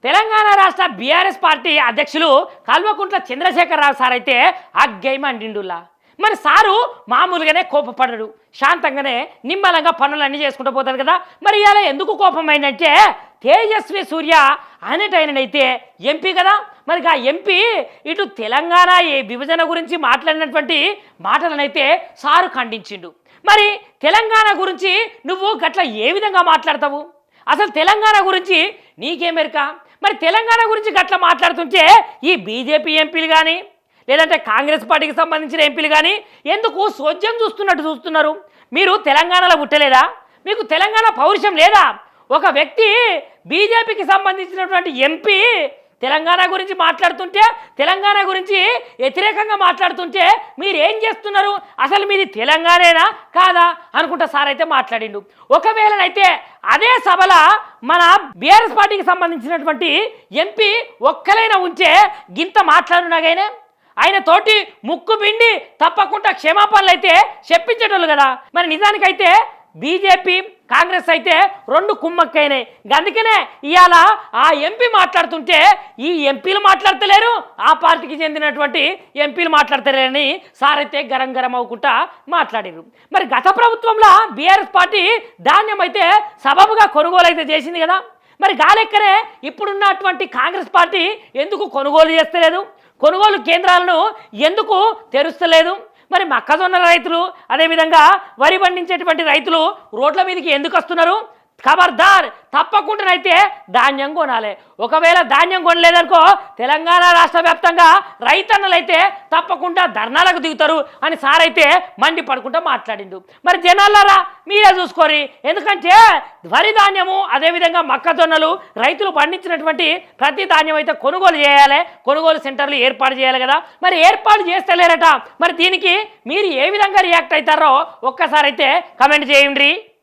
తెలంగాణ రాష్ట్ర BRS party అధ్యక్షులు Kalvakuntla Chandrashekar Rao sir అయితే అగ్గైమండిండులా. మరి సారు మామూలుగానే కోపపడడు, శాంతంగానే నిమ్మలంగా పనులన్నీ చేసుకుంటూ పోతాడు కదా. మరి ఇలా ఎందుకు కోపమైందంటే తేజస్వి సూర్య అనేటైనైతే ఎంపీ కదా. మరి ఆ ఎంపీ ఇటు తెలంగాణ విభజన గురించి మాట్లాడినటువంటి మాటలనైతే సారు ఖండించిండు. మరి తెలంగాణ గురించి నువ్వు గట్ల ఏ విధంగా మాట్లాడతావు? అసలు తెలంగాణ గురించి నీకేమెరక? మరి తెలంగాణ గురించి గట్ల మాట్లాడుతుంటే ఈ బీజేపీ ఎంపీలు కానీ లేదంటే కాంగ్రెస్ పార్టీకి సంబంధించిన ఎంపీలు కానీ ఎందుకు సోద్యం చూస్తున్నారు? మీరు తెలంగాణలో పుట్టలేదా? మీకు తెలంగాణ పౌరుషం లేదా? ఒక వ్యక్తి బీజేపీకి సంబంధించినటువంటి ఎంపీ తెలంగాణ గురించి మాట్లాడుతుంటే, తెలంగాణ గురించి వ్యతిరేకంగా మాట్లాడుతుంటే మీరు ఏం చేస్తున్నారు? అసలు మీది తెలంగాణేనా కాదా అనుకుంటా సార్ అయితే మాట్లాడిండు. ఒకవేళనైతే అదే సభలో మన బీఆర్ఎస్ పార్టీకి సంబంధించినటువంటి ఎంపీ ఒక్కలైనా ఉంటే గింత మాట్లాడునాగైనా ఆయన తోటి ముక్కు పిండి తప్పకుండా క్షమాపణలు అయితే చెప్పించేటోళ్ళు కదా. మరి నిజానికైతే బీజేపీ కాంగ్రెస్ అయితే రెండు కుమ్మక్కైనాయి. అందుకనే ఇవాళ ఆ ఎంపీ మాట్లాడుతుంటే ఈ ఎంపీలు మాట్లాడతలేరు, ఆ పార్టీకి చెందినటువంటి ఎంపీలు మాట్లాడతలేరని సార్ అయితే గరం అవ్వకుండా మాట్లాడారు. మరి గత ప్రభుత్వంలో బీఆర్ఎస్ పార్టీ ధాన్యం అయితే సబబుగా కొనుగోలు అయితే చేసింది కదా. మరి గాలెక్కనే ఇప్పుడున్నటువంటి కాంగ్రెస్ పార్టీ ఎందుకు కొనుగోలు చేస్తలేదు? కొనుగోలు కేంద్రాలను ఎందుకు తెరుస్తలేదు? మరి మొక్కజొన్న రైతులు అదేవిధంగా వరి పండించేటువంటి రైతులు రోడ్ల మీదకి ఎందుకు వస్తున్నారు? ఖబర్దార్, తప్పకుండానైతే ధాన్యం కొనాలి. ఒకవేళ ధాన్యం కొనలేదనుకో తెలంగాణ రాష్ట్ర వ్యాప్తంగా రైతన్నలైతే తప్పకుండా ధర్నాలకు దిగుతారు అని సార్ అయితే మండి పడుకుంటూ మాట్లాడిండు. మరి జనాలారా మీరే చూసుకోరి. ఎందుకంటే వరి ధాన్యము అదేవిధంగా మొక్కజొన్నలు రైతులు పండించినటువంటి ప్రతి ధాన్యం అయితే కొనుగోలు చేయాలి, కొనుగోలు సెంటర్లు ఏర్పాటు చేయాలి కదా. మరి ఏర్పాటు చేస్తలేరట. మరి దీనికి మీరు ఏ విధంగా రియాక్ట్ అవుతారో ఒక్కసారి అయితే కమెంట్ చేయండి.